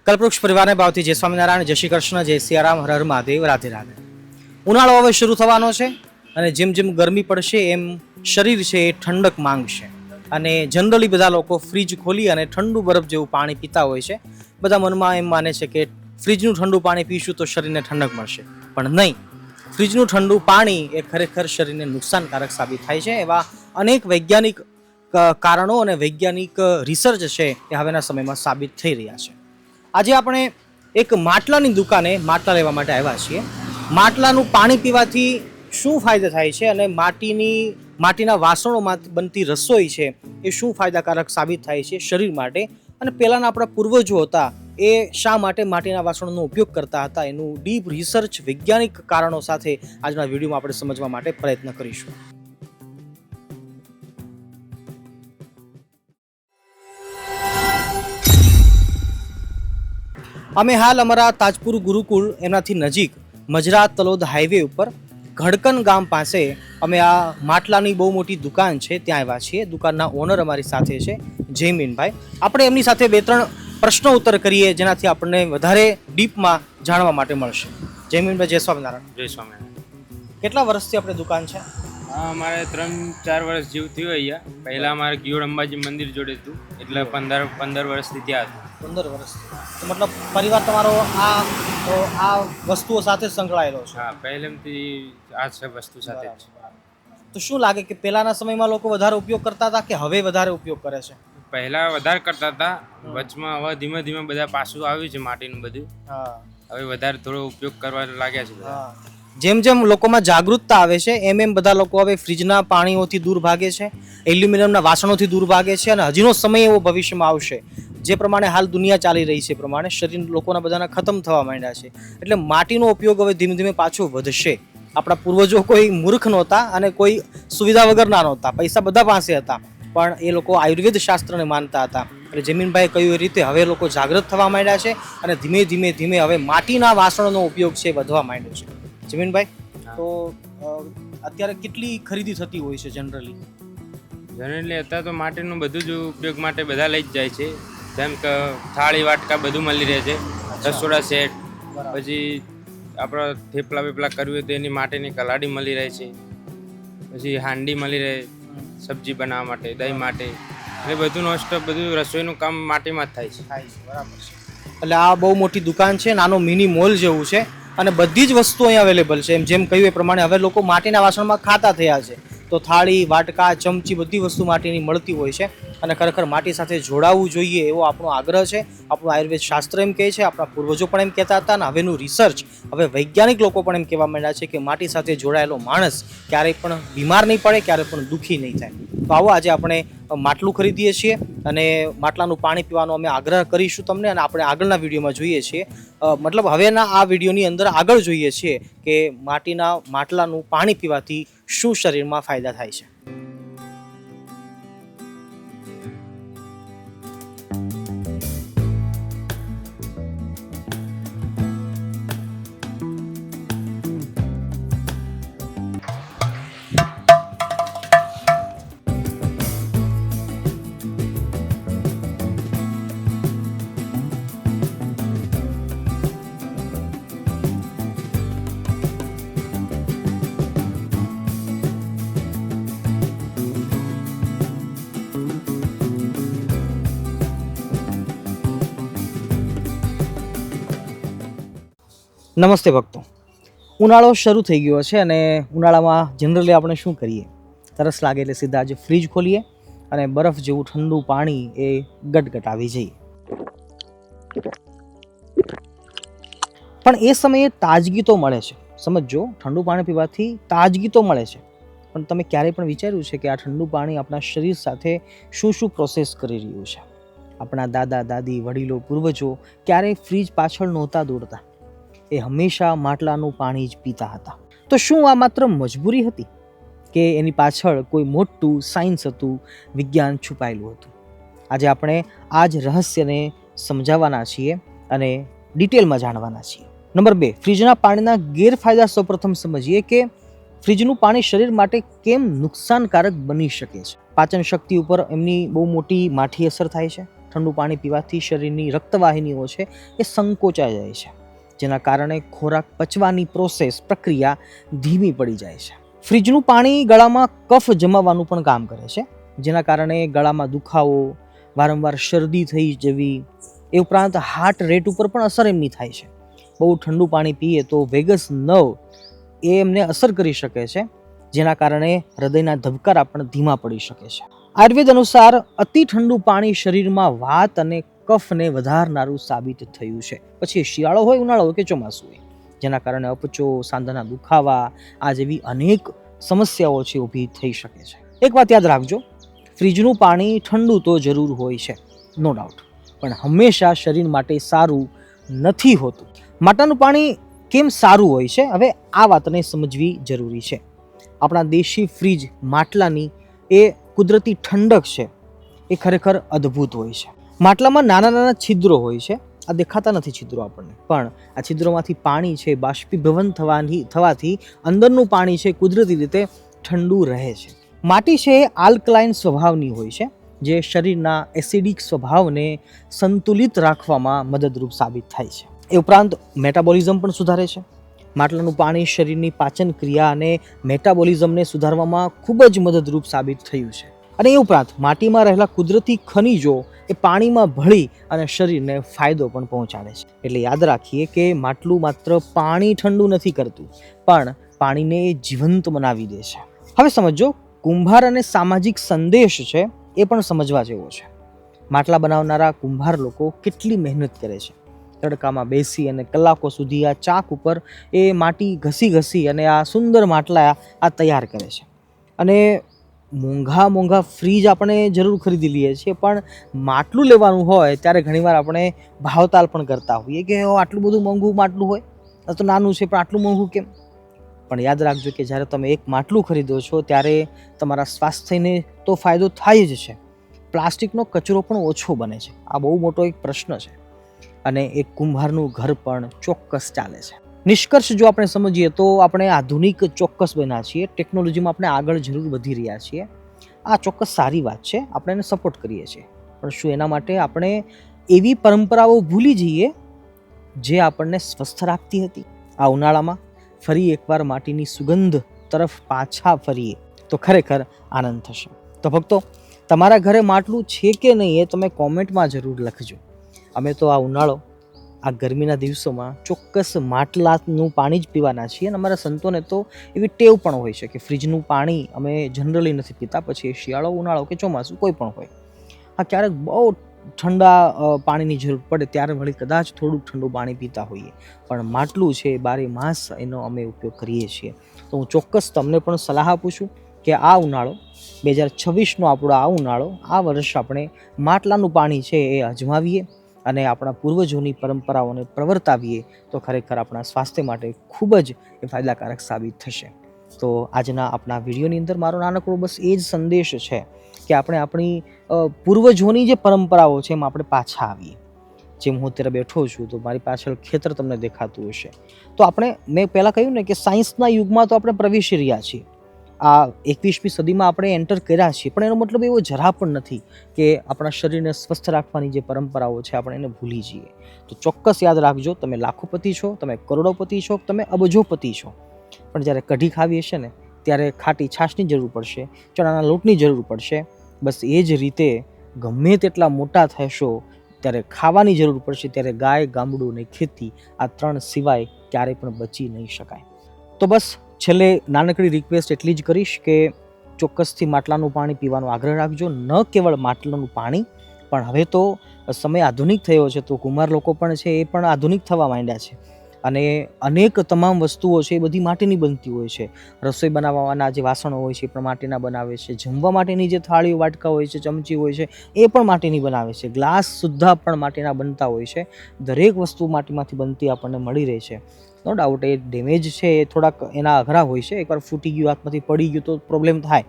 કલ્પવૃક્ષ પરિવારને ભાવથી જય સ્વામિનારાયણ, જય શ્રી કૃષ્ણ, જય સિયારામ, હર હર મહાદેવ, રાધે રાધે. ઉનાળો હવે શરૂ થવાનો છે અને જેમ જેમ ગરમી પડશે એમ શરીર છે એ ઠંડક માંગશે. અને જનરલી બધા લોકો ફ્રીજ ખોલી અને ઠંડુ બરફ જેવું પાણી પીતા હોય છે. બધા મનમાં એમ માને છે કે ફ્રીજનું ઠંડુ પાણી પીશું તો શરીરને ઠંડક મળશે, પણ નહીં. ફ્રીજનું ઠંડુ પાણી એ ખરેખર શરીરને નુકસાનકારક સાબિત થાય છે. એવા અનેક વૈજ્ઞાનિક કારણો અને વૈજ્ઞાનિક રિસર્ચ છે એ હવેના સમયમાં સાબિત થઈ રહ્યા છે. આજે આપણે એક માટલાની દુકાને માટલા લેવા માટે આવ્યા છીએ. માટલાનું પાણી પીવાથી શું ફાયદા થાય છે અને માટીના વાસણોમાં બનતી રસોઈ છે એ શું ફાયદાકારક સાબિત થાય છે શરીર માટે, અને પહેલાંના આપણા પૂર્વજો હતા એ શા માટે માટીના વાસણોનો ઉપયોગ કરતા હતા, એનું ડીપ રિસર્ચ વૈજ્ઞાનિક કારણો સાથે આજના વિડીયોમાં આપણે સમજવા માટે પ્રયત્ન કરીશું. અમે હાલ અમારા તાજપુર ગુરુકુળ એમનાથી નજીક મજરા તલોદ હાઈવે ઉપર ઘડકન ગામ પાસે અમે આ માટલાની બહુ મોટી દુકાન છે ત્યાં આવ્યા છીએ. દુકાનના ઓનર અમારી સાથે છે જયમીનભાઈ. આપણે એમની સાથે બે ત્રણ પ્રશ્નો ઉત્તર કરીએ જેનાથી આપણને વધારે ડીપમાં જાણવા માટે મળશે. જયમીનભાઈ, જય સ્વામિનારાયણ. જય સ્વામિનારાયણ. કેટલા વર્ષથી આપણે દુકાન છે? હા, અમારે 3-4 વર્ષ જેવું થયું અહીંયા. પહેલાં અમારે ગિયોડ અંબાજી મંદિર જોડે હતું, એટલે 15 વર્ષથી ત્યાં હતું. 15 વર્ષથી. તો મતલબ પરિવાર તમારો આ વસ્તુઓ સાથે સંકળાયેલો છે? હા, પહેલેથી આ છે વસ્તુ સાથે જ. તો શું લાગે કે પહેલાના સમયમાં લોકો વધારે ઉપયોગ કરતા હતા કે હવે વધારે ઉપયોગ કરે છે? પહેલાં વધારે કરતા હતા, વચમાં હવે ધીમે ધીમે બધા પાછું આવ્યું છે માટીનું બધું. હા, હવે વધારે થોડો ઉપયોગ કરવા લાગ્યા છે બધા. હા. જેમ જેમ લોકોમાં જાગૃતતા આવે છે એમ એમ બધા લોકો હવે ફ્રીજના પાણીઓથી દૂર ભાગે છે, એલ્યુમિનિયમના વાસણોથી દૂર ભાગે છે. અને હજીનો સમય એવો ભવિષ્યમાં આવશે જે પ્રમાણે હાલ દુનિયા ચાલી રહી છે પ્રમાણે શરીર લોકોના બધાના ખતમ થવા માંડ્યા છે. એટલે માટીનો ઉપયોગ હવે ધીમે ધીમે પાછો વધશે. આપણા પૂર્વજો કોઈ મૂર્ખ નહોતા અને કોઈ સુવિધા વગરના નહોતા, પૈસા બધા પાસે હતા, પણ એ લોકો આયુર્વેદ શાસ્ત્રને માનતા હતા. એટલે જમીનભાઈ કહ્યું એ રીતે હવે લોકો જાગૃત થવા માંડ્યા છે અને ધીમે ધીમે ધીમે હવે માટીના વાસણોનો ઉપયોગ છે વધવા માંડ્યો છે. જમીનભાઈ, તો અત્યારે કેટલી ખરીદી થતી હોય છે જનરલી? અત્યારે તો માટીનું બધું જ ઉપયોગ માટે બધા લઈ જ જાય છે. જેમ કે થાળી વાટકા બધું મળી રહે છે, રસોડા સેટ, પછી આપણે થેપલા બેપલા કરવી હોય તો એની માટેની કલાડી મળી રહે છે, પછી હાંડી મળી રહે સબ્જી બનાવવા માટે, દહીં માટે, એટલે બધું નોસ્ટોપ બધું રસોઈનું કામ માટીમાં જ થાય છે. બરાબર છે. એટલે આ બહુ મોટી દુકાન છે, નાનો મિની મોલ જેવું છે અને બધી જ વસ્તુઓ અહીં અવેલેબલ છે. જેમ કહ્યું એ પ્રમાણે હવે લોકો માટીના વાસણમાં ખાતા થયા છે, તો થાળી વાટકા ચમચી બધી વસ્તુ માટીની મળતી હોય છે. અને ખરેખર માટી સાથે જોડાવવું જોઈએ એવો આપણો આગ્રહ છે. આપણું આયુર્વેદ શાસ્ત્ર એમ કહે છે, આપણા પૂર્વજો પણ એમ કહેતા હતા, અને હવેનું રિસર્ચ, હવે વૈજ્ઞાનિક લોકો પણ એમ કહેવા માંડ્યા છે કે માટી સાથે જોડાયેલો માણસ ક્યારેય પણ બીમાર નહીં પડે, ક્યારેય પણ દુઃખી નહીં થાય. તો આવો આજે આપણે માટલું ખરીદીએ છીએ અને માટલાનું પાણી પીવાનો અમે આગ્રહ કરીશું તમને, અને આપણે આગળના વિડીયોમાં જોઈએ છીએ, મતલબ હવેના આ વિડીયોની અંદર આગળ જોઈએ છીએ કે માટીના માટલાનું પાણી પીવાથી શું શરીરમાં ફાયદા થાય છે. નમસ્તે ભક્તો. ઉનાળો શરૂ થઈ ગયો છે અને ઉનાળામાં જનરલી આપણે શું કરીએ, તરસ લાગે એટલે સીધા જ ફ્રીજ ખોલીએ અને બરફ જેવું ઠંડુ પાણી એ ગટગટાવી જઈએ. પણ એ સમયે તાજગી તો મળે છે. સમજો, ઠંડુ પાણી પીવાથી તાજગી તો મળે છે, પણ તમે ક્યારેય પણ વિચાર્યું છે કે આ ઠંડુ પાણી આપણા શરીર સાથે શું શું પ્રોસેસ કરી રહ્યું છે? આપણા દાદા દાદી વડીલો પૂર્વજો ક્યારેય ફ્રીજ પાછળ નહોતા દોડતા, એ હંમેશા માટલાનું પાણી જ પીતા હતા. તો શું આ માત્ર મજબૂરી હતી કે એની પાછળ કોઈ મોટું સાયન્સ હતું, વિજ્ઞાન છુપાયેલું હતું? આજે આપણે આ જ રહસ્યને સમજાવવાના છીએ અને ડિટેલમાં જાણવાના છીએ. નંબર 2, ફ્રીજના પાણીના ગેરફાયદા. સૌપ્રથમ સમજીએ કે ફ્રીજનું પાણી શરીર માટે કેમ નુકસાનકારક બની શકે છે. પાચન શક્તિ ઉપર એમની બહુ મોટી માઠી અસર થાય છે. ઠંડુ પાણી પીવાથી શરીરની રક્તવાહિનીઓ છે એ સંકોચાઈ જાય છે, જેના કારણે ખોરાક પચવાની પ્રક્રિયા ધીમી પડી જાય છે. ફ્રીજનું પાણી ગળામાં કફ જમાવવાનું પણ કામ કરે છે, જેના કારણે ગળામાં દુખાવો, વારંવાર શરદી થઈ જવી, એ ઉપરાંત હાર્ટ રેટ ઉપર પણ અસર એમની થાય છે. બહુ ઠંડુ પાણી પીએ તો વેગસ નર્વ એ એમને અસર કરી શકે છે, જેના કારણે હૃદયના ધબકારા પણ ધીમા પડી શકે છે. આયુર્વેદ અનુસાર અતિ ઠંડુ પાણી શરીરમાં વાત અને કફને વધારનારું સાબિત થયું છે. પછી શિયાળો હોય, ઉનાળો હોય કે ચોમાસું હોય, જેના કારણે અપચો, સાંધાના દુખાવા આ જેવી અનેક સમસ્યાઓ છે ઊભી થઈ શકે છે. એક વાત યાદ રાખજો, ફ્રીજનું પાણી ઠંડુ તો જરૂર હોય છે, નો ડાઉટ, પણ હંમેશા શરીર માટે સારું નથી હોતું. માટલાનું પાણી કેમ સારું હોય છે, હવે આ વાતને સમજવી જરૂરી છે. આપણા દેશી ફ્રીજ માટલાની એ કુદરતી ઠંડક છે એ ખરેખર અદ્ભુત હોય છે. માટલામાં નાના નાના છિદ્રો હોય છે, આ દેખાતા નથી છિદ્રો આપણને, પણ આ છિદ્રોમાંથી પાણી છે બાષ્પીભવન થવાથી અંદરનું પાણી છે કુદરતી રીતે ઠંડુ રહે છે. માટી છે એ આલ્કલાઇન સ્વભાવની હોય છે, જે શરીરના એસિડિક સ્વભાવને સંતુલિત રાખવામાં મદદરૂપ સાબિત થાય છે. એ ઉપરાંત મેટાબોલિઝમ પણ સુધારે છે. માટલાનું પાણી શરીરની પાચન ક્રિયા અને મેટાબોલિઝમને સુધારવામાં ખૂબ જ મદદરૂપ સાબિત થયું છે. અને એ ઉપરાંત માટીમાં રહેલા કુદરતી ખનિજો એ પાણીમાં ભળી અને શરીરને ફાયદો પણ પહોંચાડે છે. એટલે યાદ રાખીએ કે માટલું માત્ર પાણી ઠંડુ નથી કરતું, પણ પાણીને જીવંત બનાવી દે છે. હવે સમજો, કુંભાર અને સામાજિક સંદેશ છે એ પણ સમજવા જેવો છે. માટલા બનાવનારા કુંભાર લોકો કેટલી મહેનત કરે છે. તડકામાં બેસી અને કલાકો સુધી આ ચાક ઉપર એ માટી ઘસી અને આ સુંદર માટલા આ તૈયાર કરે છે. અને મોંઘા ફ્રીજ આપણે જરૂર ખરીદી લઈએ છીએ, પણ માટલું લેવાનું હોય ત્યારે ઘણીવાર આપણે ભાવતાલ પણ કરતા હોઈએ કે આટલું બધું મોંઘું માટલું હોય, તો નાનું છે પણ આટલું મોંઘું કેમ. પણ યાદ રાખજો કે જ્યારે તમે એક માટલું ખરીદો છો ત્યારે તમારા સ્વાસ્થ્યને તો ફાયદો થાય જ છે, પ્લાસ્ટિકનો કચરો પણ ઓછો બને છે. આ બહુ મોટો એક પ્રશ્ન છે, અને એક કુંભારનું ઘર પણ ચોક્કસ ચાલે છે. નિષ્કર્ષ જો આપણે સમજીએ તો આપણે આધુનિક ચોક્કસ બન્યા છીએ, ટેકનોલોજીમાં આપણે આગળ જરૂર વધી રહ્યા છીએ. આ ચોક્કસ સારી વાત છે, આપણે એને સપોર્ટ કરીએ છીએ, પણ શું એના માટે આપણે એવી પરંપરાઓ ભૂલી જઈએ જે આપણને સ્વસ્થ રાખતી હતી? આ ઉનાળામાં ફરી એકવાર માટીની સુગંધ તરફ પાછા ફરીએ તો ખરેખર આનંદ થશે. તો ભક્તો, તમારા ઘરે માટલું છે કે નહીં એ તમે કોમેન્ટમાં જરૂર લખજો. અમે તો આ ઉનાળો, આ ગરમીના દિવસોમાં ચોક્કસ માટલાનું પાણી જ પીવાના છીએ. અને અમારા સંતોને તો એવી ટેવ પણ હોય છે કે ફ્રીજનું પાણી અમે જનરલી નથી પીતા, પછી શિયાળો, ઉનાળો કે ચોમાસું કોઈ પણ હોય. હા, ક્યારેક બહુ ઠંડા પાણીની જરૂર પડે ત્યારે વળી કદાચ થોડુંક ઠંડુ પાણી પીતા હોઈએ, પણ માટલું છે બારે માસ એનો અમે ઉપયોગ કરીએ છીએ. તો હું ચોક્કસ તમને પણ સલાહ આપું છું કે આ ઉનાળો 2026નો આપણો આ ઉનાળો, આ વર્ષ આપણે માટલાનું પાણી છે એ અજમાવીએ અને આપણા પૂર્વજોની પરંપરાઓને પ્રવર્તાવીએ તો ખરેખર આપણા સ્વાસ્થ્ય માટે ખૂબ જ એ ફાયદાકારક સાબિત થશે. તો આજના આપણા વિડીયોની અંદર મારો નાનકડો બસ એ જ સંદેશ છે કે આપણે આપણી પૂર્વજોની જે પરંપરાઓ છે એમાં આપણે પાછા આવીએ. જેમ હું અત્યારે બેઠો છું તો મારી પાછળ ખેતર તમને દેખાતું હશે. તો મેં પહેલાં કહ્યું ને કે સાયન્સના યુગમાં તો આપણે પ્રવેશી રહ્યા છીએ. આ 21મી સદીમાં આપણે એન્ટર કર્યા છીએ, પણ એનો મતલબ એવો જરા પણ નથી કે આપણા શરીરને સ્વસ્થ રાખવાની જે પરંપરાઓ છે આપણે એને ભૂલી જઈએ. તો ચોક્કસ યાદ રાખજો, તમે લાખોપતિ છો, તમે કરોડોપતિ છો, તમે અબજોપતિ છો, પણ જ્યારે કઢી ખાવી હશે ને ત્યારે ખાટી છાશની જરૂર પડશે, ચણાના લોટની જરૂર પડશે. બસ એ જ રીતે ગમે તેટલા મોટા થશો ત્યારે ખાવાની જરૂર પડશે, ત્યારે ગાય, ગામડું અને ખેતી, આ 3 સિવાય ક્યારેય પણ બચી નહીં શકાય. તો બસ છેલ્લે નાનકડી રિક્વેસ્ટ એટલી જ કરીશ કે ચોક્કસથી માટલાનું પાણી પીવાનો આગ્રહ રાખજો. ન કેવળ માટલાનું પાણી, પણ હવે તો સમય આધુનિક થયો છે તો કુંભાર લોકો પણ છે એ પણ આધુનિક થવા માંડ્યા છે, અને અનેક તમામ વસ્તુઓ છે એ બધી માટીની બનતી હોય છે. રસોઈ બનાવવાના જે વાસણો હોય છે એ પણ માટીના બનાવે છે, જમવા માટેની જે થાળીઓ, વાટકા હોય છે, ચમચી હોય છે એ પણ માટીની બનાવે છે, ગ્લાસ સુદ્ધા પણ માટીના બનતા હોય છે. દરેક વસ્તુ માટીમાંથી બનતી આપણને મળી રહે છે. નો ડાઉટ એ ડેમેજ છે એ થોડાક એના અઘરા હોય છે, એકવાર ફૂટી ગયું, હાથમાંથી પડી ગયું તો પ્રોબ્લેમ થાય.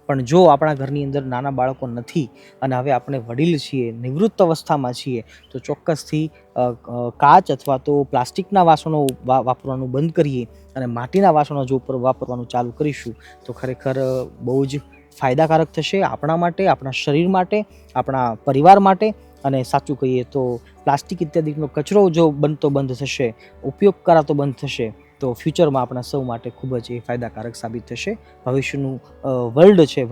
પણ જો આપણા ઘરની અંદર નાના બાળકો નથી અને હવે આપણે વડીલ છીએ, નિવૃત્ત અવસ્થામાં છીએ, તો ચોક્કસથી કાચ અથવા તો પ્લાસ્ટિકના વાસણો વાપરવાનું બંધ કરીએ અને માટીના વાસણો જો વાપરવાનું ચાલુ કરીશું તો ખરેખર બહુ જ ફાયદાકારક થશે આપણા માટે, આપણા શરીર માટે, આપણા પરિવાર માટે. અને સાચું કહીએ તો પ્લાસ્ટિક ઇત્યાદિનો કચરો જો બનતો બંધ થશે, ઉપયોગ કરાતો બંધ થશે, તો ફ્યુચરમાં આપણા સૌ માટે ખૂબ જ એ ફાયદાકારક સાબિત થશે. ભવિષ્યનું વર્લ્ડ છે,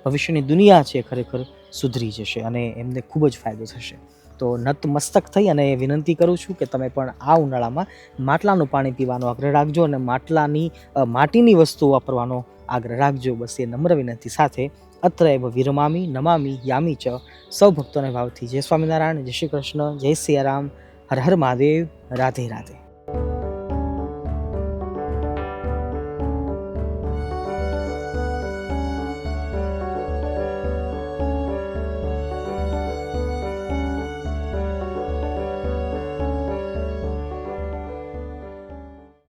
ભવિષ્યની દુનિયા છે, ખરેખર સુધરી જશે અને એમને ખૂબ જ ફાયદો થશે. તો નતમસ્તક થઈ અને વિનંતી કરું છું કે તમે પણ આ ઉનાળામાં માટલાનું પાણી પીવાનો આગ્રહ રાખજો અને માટીની વસ્તુઓ વાપરવાનો આગ્રહ રાખજો. બસ એ નમ્ર વિનંતી સાથે અત્રૈવ વિરમામી નમામી યામી ચ. સૌ ભક્તોને ભાવથી જય સ્વામિનારાયણ, જય શ્રી કૃષ્ણ, જય સિયારામ, હર હર મહાદેવ, રાધે રાધે.